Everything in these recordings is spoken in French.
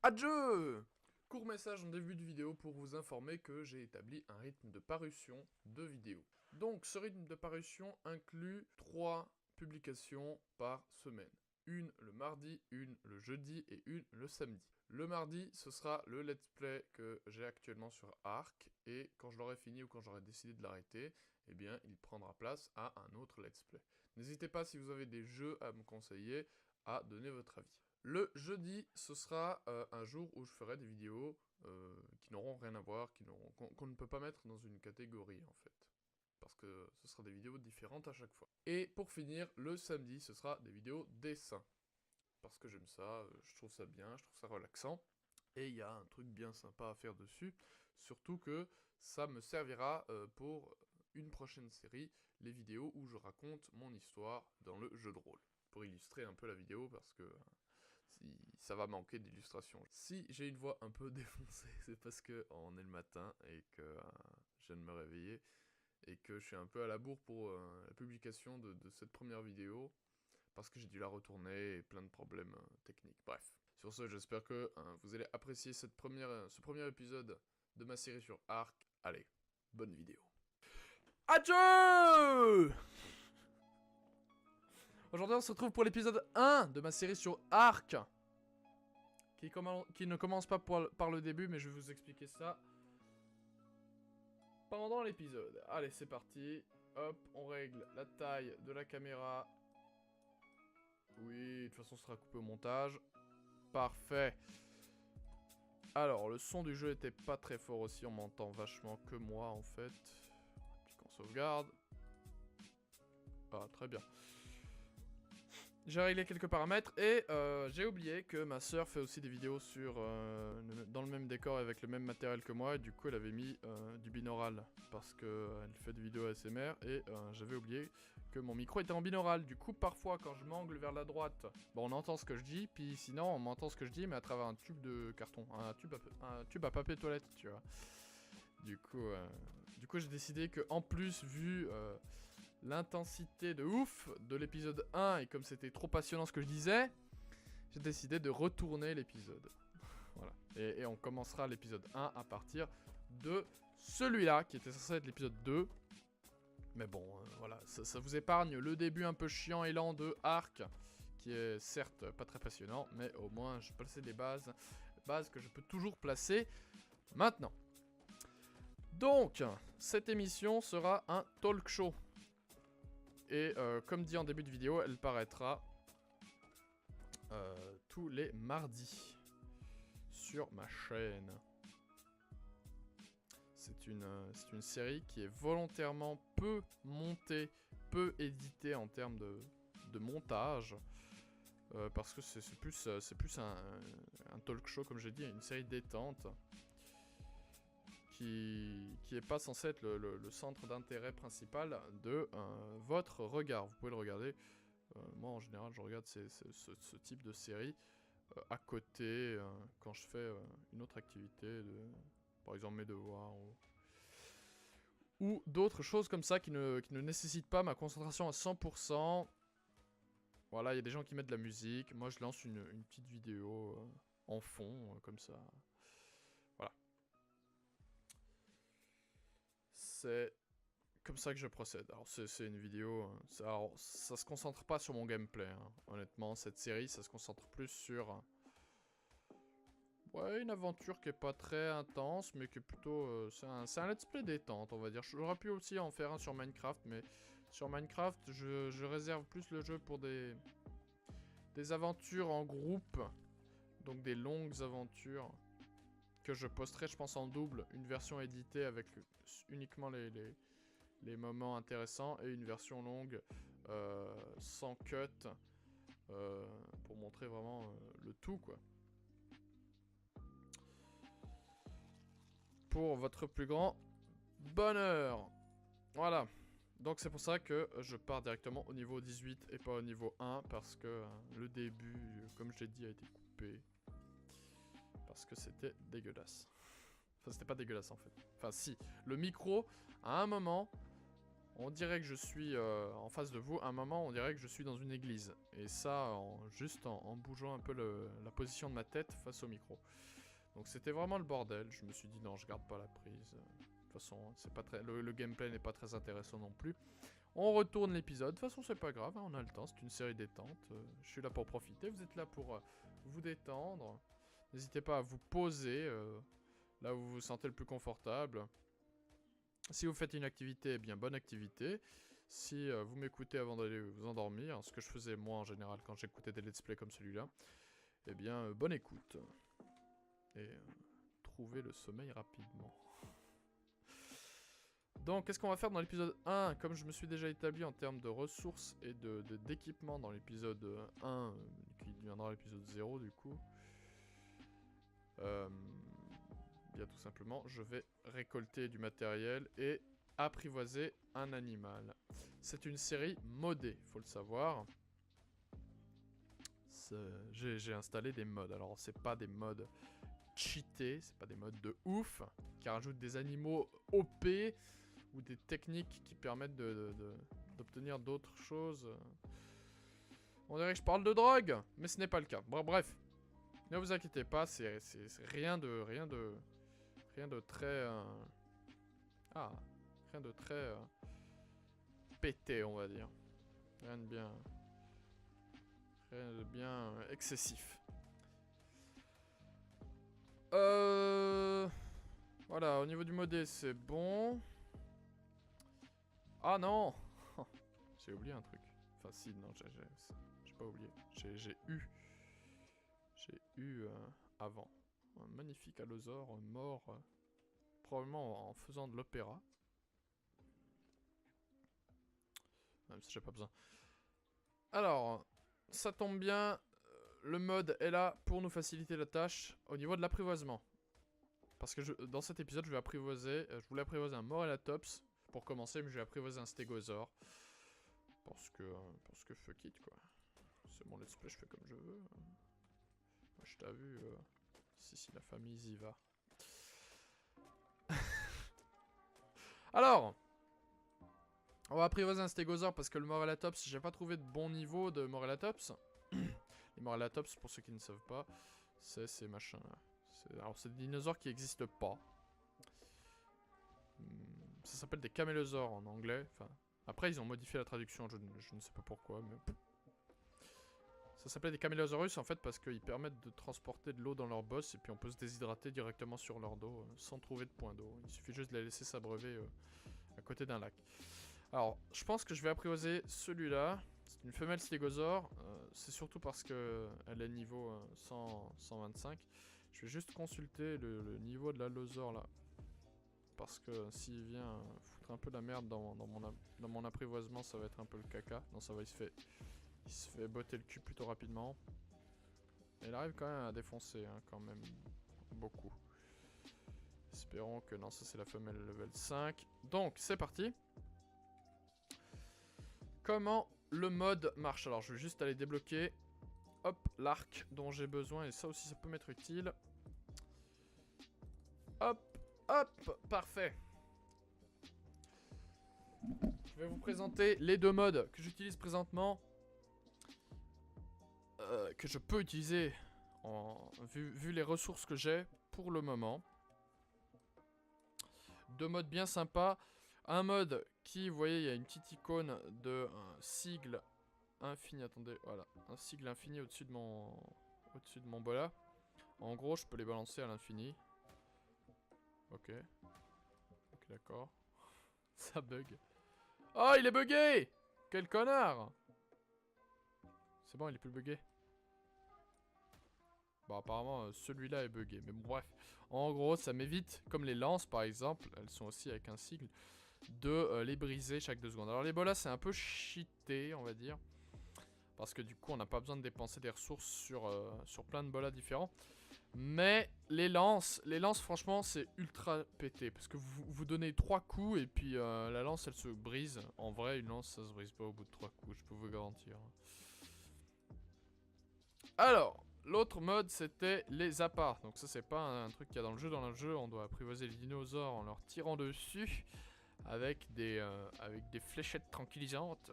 Adieu! Court message en début de vidéo pour vous informer que j'ai établi un rythme de parution de vidéos. Donc ce rythme de parution inclut 3 publications par semaine. Une le mardi, une le jeudi et une le samedi. Le mardi, ce sera le let's play que j'ai actuellement sur Ark, et quand je l'aurai fini ou quand j'aurai décidé de l'arrêter, eh bien il prendra place à un autre let's play. N'hésitez pas, si vous avez des jeux à me conseiller, à donner votre avis. Le jeudi, ce sera un jour où je ferai des vidéos qui n'auront rien à voir, qu'on ne peut pas mettre dans une catégorie en fait. Parce que ce sera des vidéos différentes à chaque fois. Et pour finir, le samedi, ce sera des vidéos dessins. Parce que j'aime ça, je trouve ça bien, je trouve ça relaxant. Et il y a un truc bien sympa à faire dessus. Surtout que ça me servira pour une prochaine série, les vidéos où je raconte mon histoire dans le jeu de rôle. Pour illustrer un peu la vidéo, parce que si ça va manquer d'illustration. Si j'ai une voix un peu défoncée, c'est parce que on est le matin et que je viens de me réveiller et que je suis un peu à la bourre pour la publication de cette première vidéo parce que j'ai dû la retourner et plein de problèmes techniques. Bref. Sur ce, j'espère que vous allez apprécier ce premier épisode de ma série sur Ark. Allez, bonne vidéo. Adieu! Aujourd'hui, on se retrouve pour l'épisode 1 de ma série sur Ark. Qui ne commence pas par le début, mais je vais vous expliquer ça pendant l'épisode. Allez, c'est parti. Hop, on règle la taille de la caméra. Oui, de toute façon, ce sera coupé au montage. Parfait. Alors, le son du jeu était pas très fort aussi, on m'entend vachement que moi, en fait. Puis qu'on sauvegarde. Ah, très bien. J'ai réglé quelques paramètres et j'ai oublié que ma soeur fait aussi des vidéos dans le même décor avec le même matériel que moi, et du coup elle avait mis du binaural parce qu'elle fait des vidéos ASMR et j'avais oublié que mon micro était en binaural. Du coup parfois quand je m'angle vers la droite, bon, on entend ce que je dis, puis sinon on m'entend ce que je dis mais à travers un tube de carton, un tube à papier toilette, tu vois. Du coup j'ai décidé que en plus, vu l'intensité de ouf de l'épisode 1 et comme c'était trop passionnant ce que je disais, j'ai décidé de retourner l'épisode. Voilà. Et on commencera l'épisode 1 à partir de celui-là qui était censé être l'épisode 2. Mais bon, voilà, ça vous épargne le début un peu chiant et lent de Ark, qui est certes pas très passionnant, mais au moins je plaçais des bases que je peux toujours placer maintenant. Donc, cette émission sera un talk show. Et comme dit en début de vidéo, elle paraîtra tous les mardis sur ma chaîne. C'est une série qui est volontairement peu montée, peu éditée en termes de montage. Parce que c'est plus un talk show, comme j'ai dit, une série détente. Qui est pas censé être le centre d'intérêt principal de votre regard. Vous pouvez le regarder. Moi, en général, je regarde ce type de série à côté quand je fais une autre activité, par exemple mes devoirs ou d'autres choses comme ça qui ne nécessitent pas ma concentration à 100%. Voilà, il y a des gens qui mettent de la musique. Moi, je lance une petite vidéo en fond, comme ça. Voilà. C'est comme ça que je procède. Alors c'est une vidéo, alors ça se concentre pas sur mon gameplay, hein. Honnêtement, cette série, ça se concentre plus sur ouais, une aventure qui est pas très intense, mais qui est plutôt, c'est un let's play détente, on va dire. J'aurais pu aussi en faire un sur Minecraft, mais sur Minecraft, je réserve plus le jeu pour des aventures en groupe, donc des longues aventures que je posterai, je pense, en double, une version éditée avec uniquement les moments intéressants et une version longue sans cut pour montrer vraiment le tout, quoi. Pour votre plus grand bonheur. Voilà. Donc c'est pour ça que je pars directement au niveau 18 et pas au niveau 1 parce que le début, comme je l'ai dit, a été coupé. Parce que c'était dégueulasse. Enfin, c'était pas dégueulasse en fait. Enfin si, le micro, à un moment, On dirait que je suis en face de vous. À un moment, on dirait que je suis dans une église. Et ça, juste en bougeant un peu la position de ma tête face au micro. Donc c'était vraiment le bordel. Je me suis dit non, je garde pas la prise. De toute façon, c'est pas très, le gameplay n'est pas très intéressant non plus. On retourne l'épisode. De toute façon, c'est pas grave, hein, on a le temps. C'est une série détente. Je suis là pour profiter. Vous êtes là pour vous détendre. N'hésitez pas à vous poser là où vous vous sentez le plus confortable. Si vous faites une activité, eh bien bonne activité. Si vous m'écoutez avant d'aller vous endormir, ce que je faisais moi en général quand j'écoutais des let's play comme celui-là, eh bien bonne écoute. Et trouvez le sommeil rapidement. Donc, qu'est-ce qu'on va faire dans l'épisode 1? Comme je me suis déjà établi en termes de ressources et d'équipement dans l'épisode 1, qui deviendra l'épisode 0 du coup. Bien tout simplement, je vais récolter du matériel et apprivoiser un animal. C'est une série modée, faut le savoir. J'ai installé des mods. Alors, c'est pas des mods cheatés, c'est pas des mods de ouf, qui rajoutent des animaux OP ou des techniques qui permettent d'obtenir d'autres choses. On dirait que je parle de drogue, mais ce n'est pas le cas. Bon, bref, ne vous inquiétez pas, c'est rien de très rien de très pété, on va dire. Rien de bien excessif. Voilà, au niveau du modé, c'est bon. Ah non. J'ai oublié un truc. Enfin si, non, j'ai pas oublié. J'ai eu avant un magnifique allosaure mort, probablement en faisant de l'opéra. Même si j'ai pas besoin. Alors, ça tombe bien, le mode est là pour nous faciliter la tâche au niveau de l'apprivoisement. Parce que dans cet épisode, je vais apprivoiser, je voulais apprivoiser un Morellatops pour commencer, mais je vais apprivoiser un Stégosaure. Parce que fuck it, quoi. C'est mon let's play, je fais comme je veux. Moi, je t'ai vu, si la famille y va. Alors, on va apprivoiser un Stégosaure parce que le Morellatops, j'ai pas trouvé de bon niveau de Morellatops. Les Morellatops, pour ceux qui ne savent pas, c'est ces machins là. Alors, c'est des dinosaures qui n'existent pas. Ça s'appelle des camélosaures en anglais. Enfin, après, ils ont modifié la traduction, je ne sais pas pourquoi, mais... Ça s'appelait des camélosaurus en fait parce qu'ils permettent de transporter de l'eau dans leur bosse et puis on peut se déshydrater directement sur leur dos sans trouver de point d'eau. Il suffit juste de les laisser s'abreuver à côté d'un lac. Alors, je pense que je vais apprivoiser celui-là. C'est une femelle stégosaure. C'est surtout parce qu'elle est niveau 125. Je vais juste consulter le niveau de l'allosaure là. Parce que s'il vient foutre un peu la merde dans mon apprivoisement, ça va être un peu le caca. Non, ça va, il se fait botter le cul plutôt rapidement. Et il arrive quand même à défoncer, hein, quand même beaucoup. Espérons que... Non, ça c'est la femelle level 5. Donc, c'est parti. Comment le mode marche? Alors, je vais juste aller débloquer... Hop, l'arc dont j'ai besoin. Et ça aussi, ça peut m'être utile. Hop, hop, parfait. Je vais vous présenter les deux modes que j'utilise présentement. Que je peux utiliser vu les ressources que j'ai pour le moment. Deux modes bien sympas. Un mode qui, vous voyez, il y a une petite icône de un sigle infini. Attendez, voilà. Un sigle infini au-dessus de mon bola. En gros, je peux les balancer à l'infini. Ok. Ok, d'accord. Ça bug. Oh, il est bugué! Quel connard! C'est bon, il est plus bugué. Bon, apparemment, celui-là est bugué. Mais bon, bref. En gros, ça m'évite, comme les lances par exemple, elles sont aussi avec un sigle, de les briser chaque 2 secondes. Alors les bolas, c'est un peu cheaté, on va dire. Parce que du coup, on n'a pas besoin de dépenser des ressources sur plein de bolas différents. Mais les lances franchement, c'est ultra pété. Parce que vous donnez 3 coups et puis la lance, elle se brise. En vrai, une lance, ça se brise pas au bout de 3 coups, je peux vous garantir. Alors... L'autre mode, c'était les apparts. Donc ça, c'est pas un truc qu'il y a dans le jeu. Dans le jeu, on doit apprivoiser les dinosaures en leur tirant dessus. avec des fléchettes tranquillisantes.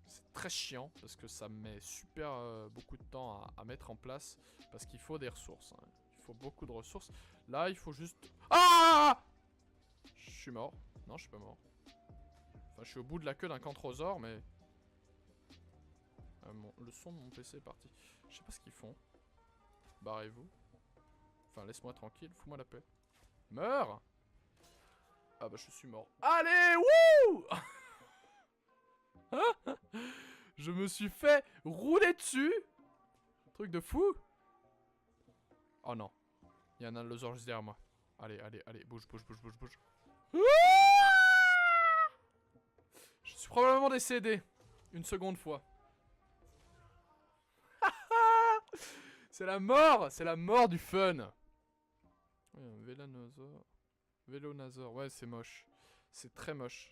C'est très chiant parce que ça met super beaucoup de temps à mettre en place parce qu'il faut des ressources. Hein. Il faut beaucoup de ressources. Là, il faut juste... Ah! Je suis mort. Non, je suis pas mort. Enfin, je suis au bout de la queue d'un cantrosaure, mais... le son de mon PC est parti. Je sais pas ce qu'ils font. Barrez-vous. Enfin, laisse-moi tranquille, fous-moi la paix. Meurs! Ah bah, je suis mort. Allez, wouh! Je me suis fait rouler dessus. Truc de fou. Oh non. Il y a un allosaure juste derrière moi. Allez, allez, allez. Bouge, bouge, bouge, bouge, bouge. Je suis probablement décédé. Une seconde fois. C'est la mort. C'est la mort du fun. Oui, un vélanosaure. Vélonazor. Ouais, c'est moche. C'est très moche.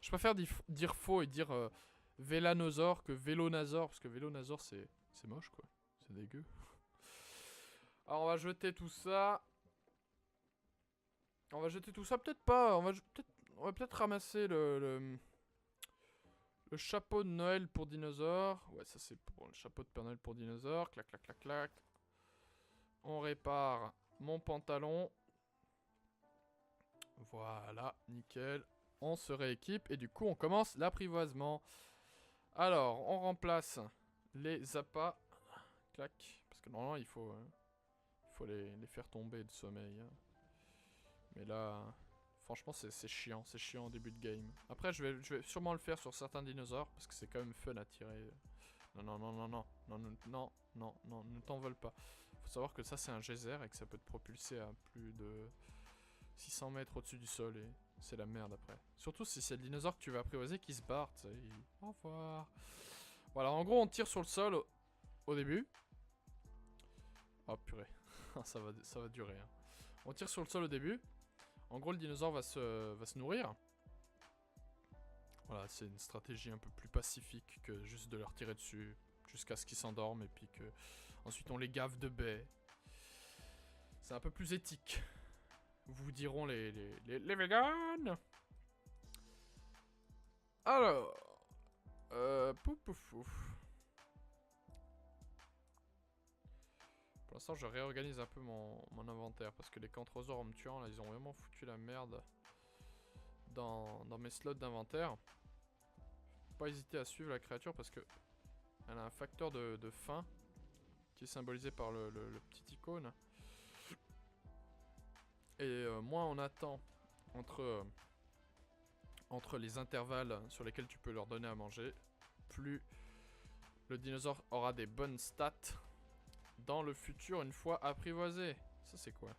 Je préfère dire faux et dire vélanosaure que vélonazor. Parce que vélonazor, c'est moche, quoi. C'est dégueu. Alors, on va jeter tout ça. On va jeter tout ça. Peut-être pas. On va peut-être ramasser le chapeau de Noël pour dinosaure. Ouais, ça c'est pour le chapeau de Père Noël pour dinosaure. Clac, clac, clac, clac. On répare mon pantalon. Voilà, nickel. On se rééquipe et du coup on commence l'apprivoisement. Alors, on remplace les appâts. Clac. Parce que normalement il faut les faire tomber de sommeil. Hein. Mais là, franchement c'est chiant. C'est chiant au début de game. Après je vais sûrement le faire sur certains dinosaures. Parce que c'est quand même fun à tirer. Non, non, non, non, non. Non, non, non, non, non, ne t'en vole pas. Faut savoir que ça c'est un geyser et que ça peut te propulser à plus de 600 mètres au-dessus du sol et c'est la merde après. Surtout si c'est le dinosaure que tu veux apprivoiser qui se barre, tu sais. Au revoir. Voilà, en gros on tire sur le sol au début. Oh purée, ça va durer. Hein. On tire sur le sol au début. En gros le dinosaure va se nourrir. Voilà, c'est une stratégie un peu plus pacifique que juste de leur tirer dessus jusqu'à ce qu'ils s'endorment et puis que ensuite on les gave de baies. C'est un peu plus éthique. Vous diront les vegans. Alors. Pouf pouf pouf. Pour l'instant, je réorganise un peu mon inventaire. Parce que les cantrosaures en me tuant, là, ils ont vraiment foutu la merde dans mes slots d'inventaire. Faut pas hésiter à suivre la créature parce que elle a un facteur de faim qui est symbolisé par le petit icône. Et moins on attend entre les intervalles sur lesquels tu peux leur donner à manger, plus le dinosaure aura des bonnes stats dans le futur une fois apprivoisé. Ça c'est quoi?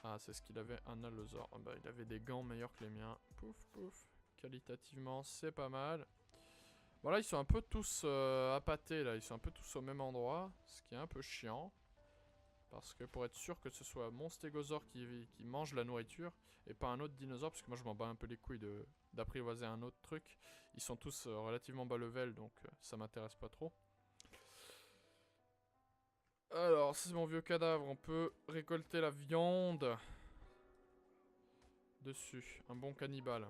Ah, c'est ce qu'il avait, un allosaure. Ah bah, il avait des gants meilleurs que les miens. Pouf pouf. Qualitativement, c'est pas mal. Voilà, ils sont un peu tous appâtés là. Ils sont un peu tous au même endroit. Ce qui est un peu chiant. Parce que pour être sûr que ce soit mon stégosaure qui mange la nourriture et pas un autre dinosaure, parce que moi je m'en bats un peu les couilles d'apprivoiser un autre truc. Ils sont tous relativement bas level, donc ça m'intéresse pas trop. Alors, c'est mon vieux cadavre, on peut récolter la viande dessus. Un bon cannibale.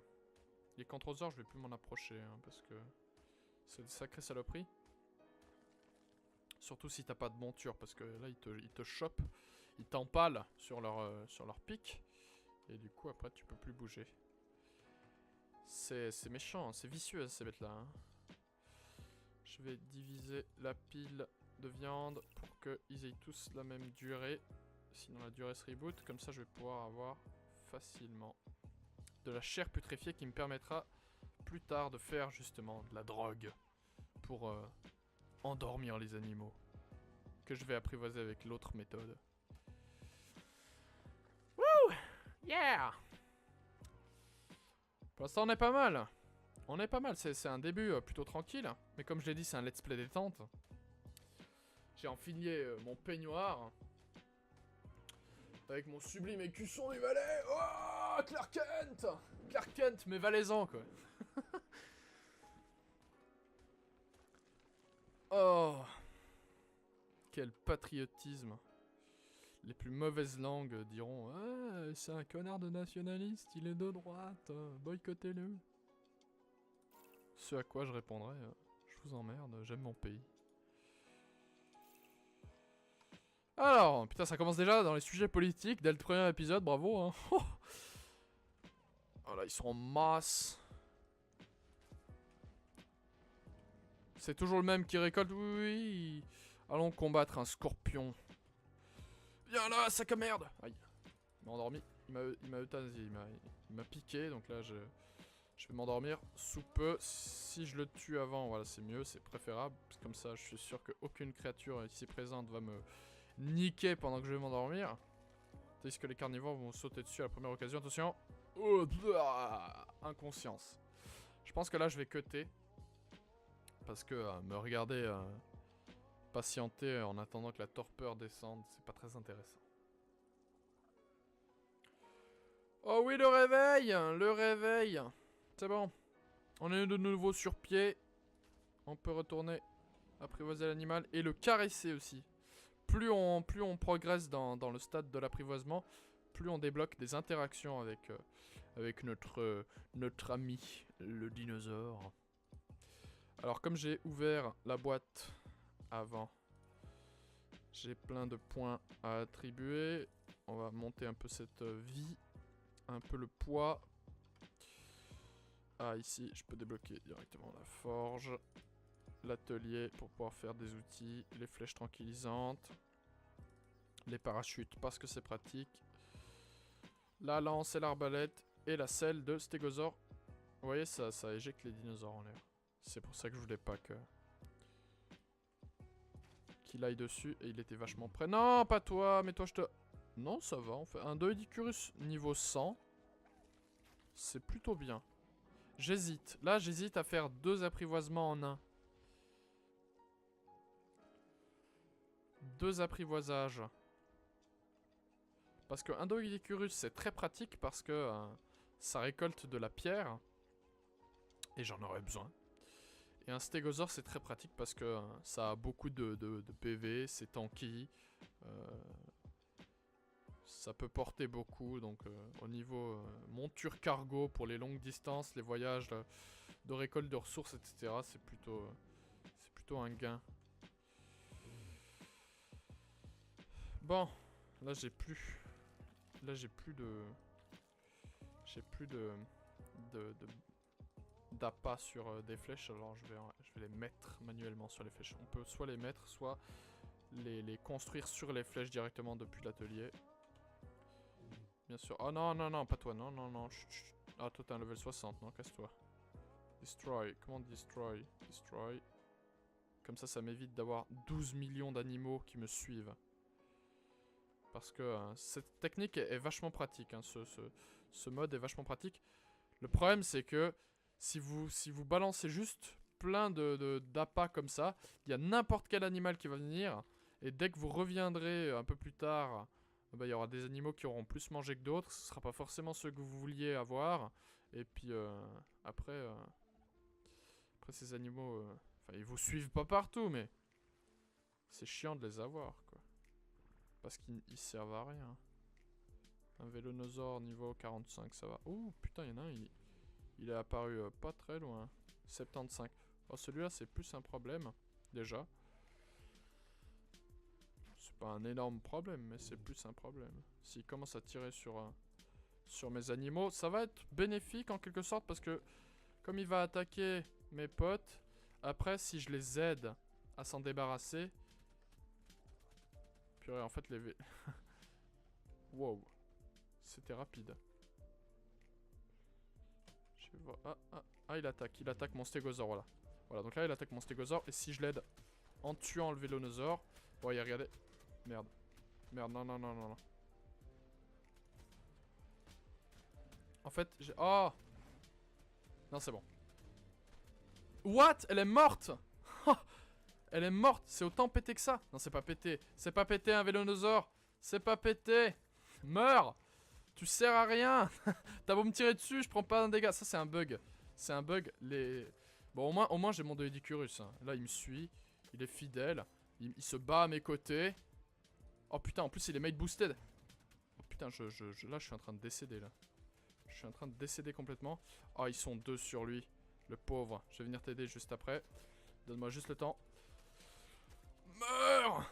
Les cantrosaures, je vais plus m'en approcher, hein, parce que c'est des sacrées saloperies. Surtout si t'as pas de monture, parce que là, ils te chopent, ils t'empalent sur leur pic. Et du coup, après, tu peux plus bouger. C'est méchant, c'est vicieux, ces bêtes-là. Hein. Je vais diviser la pile de viande pour qu'ils aient tous la même durée. Sinon, la durée se reboot. Comme ça, je vais pouvoir avoir facilement de la chair putréfiée qui me permettra plus tard de faire justement de la drogue pour endormir les animaux. Que je vais apprivoiser avec l'autre méthode. Wouh! Yeah! Pour l'instant, on est pas mal. On est pas mal, c'est un début plutôt tranquille. Mais comme je l'ai dit, c'est un let's play détente. J'ai enfilé mon peignoir. Avec mon sublime écusson du Valais. Oh, Clark Kent! Clark Kent, mais valaisan, quoi. Oh. Quel patriotisme. les plus mauvaises langues diront « Ah, c'est un connard de nationaliste, il est de droite, boycottez-le ». Ce à quoi je répondrai je vous emmerde, j'aime mon pays. Alors, putain, ça commence déjà dans les sujets politiques dès le premier épisode, bravo hein. Oh là, ils sont en masse. C'est toujours le même qui récolte, oui. Allons combattre un scorpion. Viens là, sac à merde. Aïe. Il m'a endormi. Il m'a euthanasie. Il m'a piqué. Donc là, je vais m'endormir sous peu. Si je le tue avant, voilà, c'est mieux. C'est préférable. Comme ça, je suis sûr qu'aucune créature ici présente va me niquer pendant que je vais m'endormir. Tandis que les carnivores vont sauter dessus à la première occasion. Attention. Oh, inconscience. Je pense que là, je vais cutter. Parce que me regarder patienter en attendant que la torpeur descende, c'est pas très intéressant. Oh oui, le réveil! Le réveil! C'est bon. On est de nouveau sur pied. On peut retourner apprivoiser l'animal et le caresser aussi. Plus on progresse dans le stade de l'apprivoisement, plus on débloque des interactions avec notre ami, le dinosaure. Alors comme j'ai ouvert la boîte avant, j'ai plein de points à attribuer. On va monter un peu cette vie, un peu le poids. Ah ici je peux débloquer directement la forge, l'atelier pour pouvoir faire des outils, les flèches tranquillisantes, les parachutes parce que c'est pratique, la lance et l'arbalète et la selle de stégosaure. Vous voyez ça éjecte les dinosaures en l'air. C'est pour ça que je voulais pas qu'il aille dessus. Et il était vachement près. Non, pas toi, mais toi je te... Non, ça va, on fait un Doedicurus niveau 100. C'est plutôt bien. J'hésite. Là, j'hésite à faire 2 apprivoisements en 1. 2 apprivoisages. Parce qu'un Doedicurus, c'est très pratique parce que ça récolte de la pierre. Et j'en aurais besoin. Et un stégosaure c'est très pratique parce que ça a beaucoup de PV, c'est tanky. Ça peut porter beaucoup, donc au niveau monture cargo pour les longues distances, les voyages de récolte de ressources, etc. C'est plutôt un gain. Bon, là j'ai plus d'appât sur des flèches, alors je vais les mettre manuellement sur les flèches. On peut soit les mettre, soit les construire sur les flèches directement depuis l'atelier. Bien sûr. Oh non, non, non, pas toi, non, non, non. Chut, chut. Ah, toi t'es un level 60, non, casse-toi. Destroy, comment destroy? Destroy. Comme ça m'évite d'avoir 12 millions d'animaux qui me suivent. Parce que cette technique est vachement pratique, hein. Ce mode est vachement pratique. Le problème c'est que si vous balancez juste plein d'appâts comme ça, il y a n'importe quel animal qui va venir. Et dès que vous reviendrez un peu plus tard, bah, il y aura des animaux qui auront plus mangé que d'autres. Ce ne sera pas forcément ceux que vous vouliez avoir. Et puis après ces animaux, ils vous suivent pas partout, mais c'est chiant de les avoir, quoi. Parce qu'ils servent à rien. Un vélonosaure niveau 45, ça va. Oh putain, il y en a un, il est apparu pas très loin. 75. Oh, celui-là, c'est plus un problème, déjà. C'est pas un énorme problème, mais c'est plus un problème. S'il commence à tirer sur mes animaux, ça va être bénéfique en quelque sorte, parce que comme il va attaquer mes potes, après, si je les aide à s'en débarrasser... Purée, en fait, les... Wow. C'était rapide. Je vais voir... Ah, il attaque mon stégosaure, voilà. Voilà, donc là, il attaque mon stégosaure, et si je l'aide en tuant le vélonosaure... Bon, regardez. Merde. Merde, non, non, non, non, non. En fait, j'ai... Oh! Non, c'est bon. What? Elle est morte! Elle est morte! C'est autant pété que ça! Non, c'est pas pété. C'est pas pété, un vélonosaure! C'est pas pété! Meurs! Tu sers à rien! T'as beau me tirer dessus, je prends pas un dégât. Ça, c'est un bug. C'est un bug. Bon, au moins j'ai mon Doedicurus. Hein. Là, il me suit. Il est fidèle. Il se bat à mes côtés. Oh putain, en plus il est made boosted. Oh putain, là je suis en train de décéder là. Je suis en train de décéder complètement. Oh, ils sont 2 sur lui. Le pauvre. Je vais venir t'aider juste après. Donne-moi juste le temps. Meurs!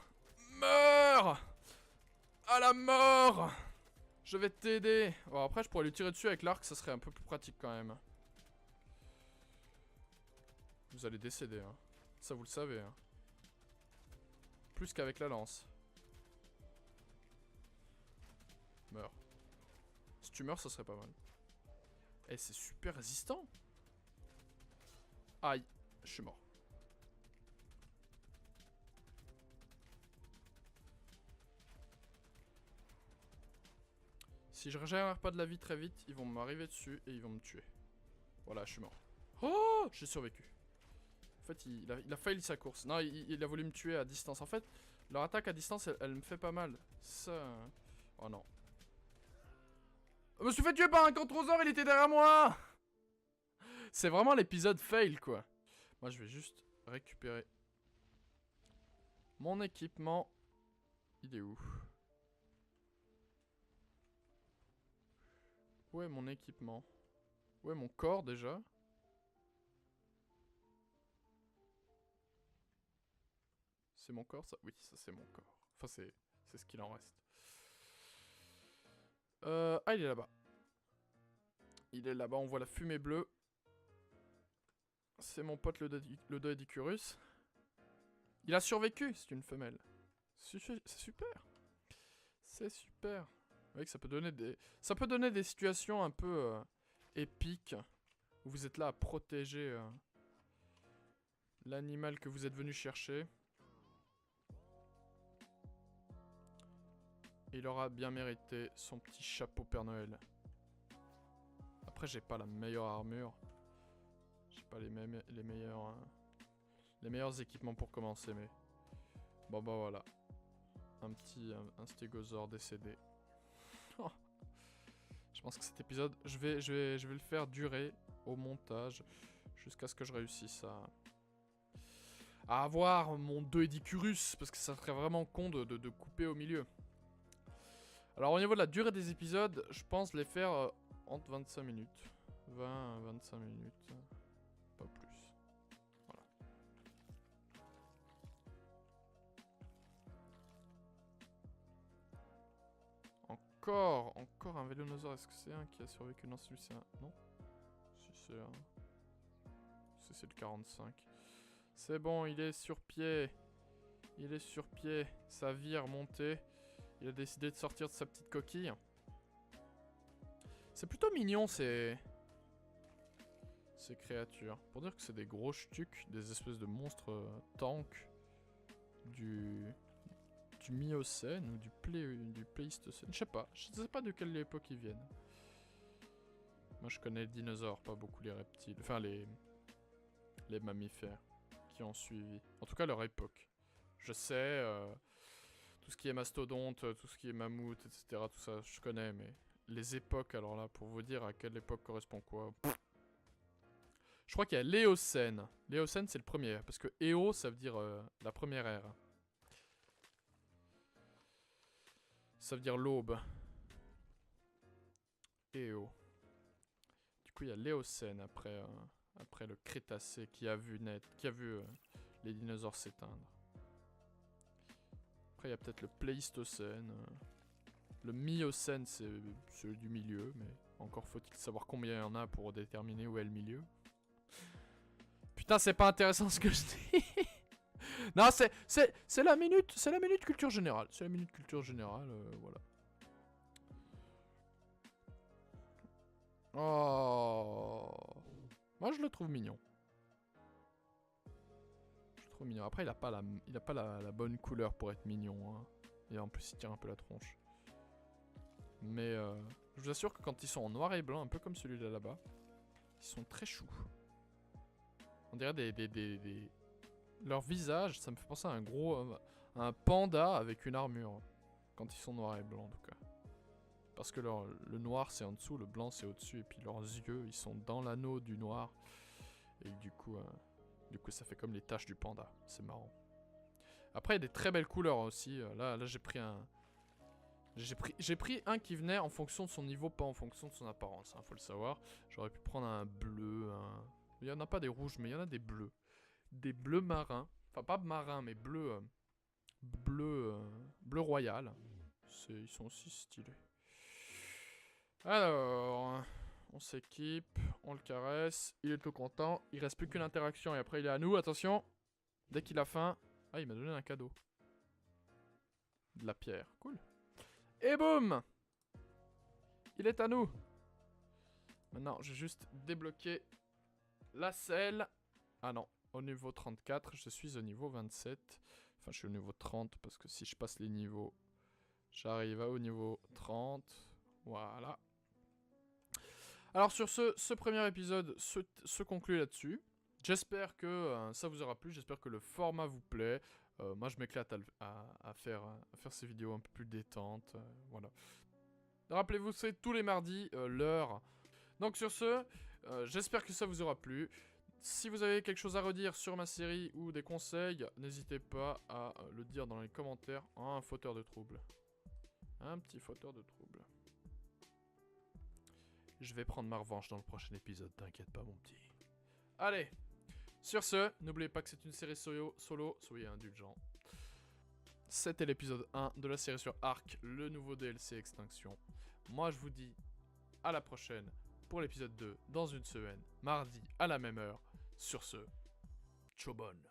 Meurs! À la mort! Je vais t'aider. Bon, après, je pourrais lui tirer dessus avec l'arc, ça serait un peu plus pratique quand même. Vous allez décéder, hein. Ça, vous le savez, hein. Plus qu'avec la lance. Meurs. Si tu meurs, ça serait pas mal. Eh, c'est super résistant. Aïe, je suis mort. Si je régénère pas de la vie très vite, ils vont m'arriver dessus et ils vont me tuer. Voilà, je suis mort. Oh, j'ai survécu. En fait, il a failli sa course. Non, il a voulu me tuer à distance. En fait, leur attaque à distance, elle me fait pas mal. Ça... Oh non. Je me suis fait tuer par un controsaure, il était derrière moi. C'est vraiment l'épisode fail, quoi. Moi, je vais juste récupérer mon équipement. Il est où? Où est mon équipement? Où est mon corps, déjà? C'est mon corps, ça? Oui, ça, c'est mon corps. Enfin, c'est ce qu'il en reste. Ah, il est là-bas. Il est là-bas, on voit la fumée bleue. C'est mon pote le Doedicurus. Il a survécu, c'est une femelle. C'est super. C'est super. Vous voyez que ça peut donner des... Ça peut donner des situations un peu épiques. Où vous êtes là à protéger l'animal que vous êtes venu chercher. Il aura bien mérité son petit chapeau Père Noël. Après, j'ai pas la meilleure armure. J'ai pas les meilleurs équipements pour commencer, mais... Bon, bah voilà. Un stégosaure décédé. Je pense que cet épisode, je vais le faire durer au montage. Jusqu'à ce que je réussisse à avoir mon Doedicurus. Parce que ça serait vraiment con de couper au milieu. Alors au niveau de la durée des épisodes, je pense les faire entre 25 minutes. 20 à 25 minutes. Pas plus. Voilà. Encore un Vélonosaure. Est-ce que c'est un qui a survécu? Non, celui c'est un... Non. Si c'est un... C'est le 45. C'est bon, il est sur pied. Il est sur pied. Sa vie est remontée. Il a décidé de sortir de sa petite coquille. C'est plutôt mignon ces créatures. Pour dire que c'est des gros ch'tucs, des espèces de monstres tanks du Miocène ou du Pléistocène. Je sais pas de quelle époque ils viennent. Moi je connais les dinosaures, pas beaucoup les reptiles. Enfin les mammifères qui ont suivi. En tout cas leur époque. Je sais, tout ce qui est mastodonte, tout ce qui est mammouth, etc. Tout ça je connais, mais les époques, alors là, pour vous dire à quelle époque correspond quoi. Je crois qu'il y a l'Éocène. L'Éocène c'est le premier, parce que Éo ça veut dire la première ère. Ça veut dire l'aube. Éo. Du coup, il y a l'Éocène après le Crétacé qui a vu les dinosaures s'éteindre. Après, il y a peut-être le Pléistocène. Le Miocène, c'est celui du milieu, mais encore faut-il savoir combien il y en a pour déterminer où est le milieu. Putain, c'est pas intéressant ce que je dis. Non, c'est la minute culture générale. C'est la minute culture générale, voilà. Oh. Moi, je le trouve mignon. Je le trouve mignon. Après, il a pas la bonne couleur pour être mignon. Hein. Et en plus, il tire un peu la tronche. Mais je vous assure que quand ils sont en noir et blanc, un peu comme celui-là là-bas, ils sont très choux. On dirait leur visage, ça me fait penser à un panda avec une armure. Quand ils sont noirs et blancs, en tout cas. Parce que le noir c'est en dessous, le blanc c'est au-dessus, et puis leurs yeux ils sont dans l'anneau du noir. Et du coup ça fait comme les taches du panda, c'est marrant. Après, il y a des très belles couleurs aussi. Là j'ai pris un... J'ai pris un qui venait en fonction de son niveau, pas en fonction de son apparence, hein, faut le savoir. J'aurais pu prendre un bleu, un... Il n'y en a pas des rouges, mais il y en a des bleus. Des bleus marins. Enfin, pas marins, mais bleus... bleu royal. Ils sont aussi stylés. Alors... On s'équipe, on le caresse, il est tout content. Il reste plus qu'une interaction et après il est à nous, attention. Dès qu'il a faim... Ah, il m'a donné un cadeau. De la pierre, cool. Et boum! Il est à nous. Maintenant, j'ai juste débloqué la selle. Ah non, au niveau 34, je suis au niveau 27. Enfin, je suis au niveau 30 parce que si je passe les niveaux, j'arrive au niveau 30. Voilà. Alors sur ce premier épisode se conclut là-dessus. J'espère que ça vous aura plu, j'espère que le format vous plaît. Moi je m'éclate à faire ces vidéos un peu plus détentes. Voilà. Rappelez-vous, c'est tous les mardis, l'heure. Donc sur ce, j'espère que ça vous aura plu. Si vous avez quelque chose à redire sur ma série ou des conseils, n'hésitez pas à le dire dans les commentaires. Un fauteur de trouble. Un petit fauteur de trouble. Je vais prendre ma revanche dans le prochain épisode, t'inquiète pas mon petit. Allez, sur ce, n'oubliez pas que c'est une série solo, soyez indulgents. C'était l'épisode 1 de la série sur Ark, le nouveau DLC Extinction. Moi je vous dis à la prochaine pour l'épisode 2 dans une semaine, mardi à la même heure. Sur ce, ciao bonne.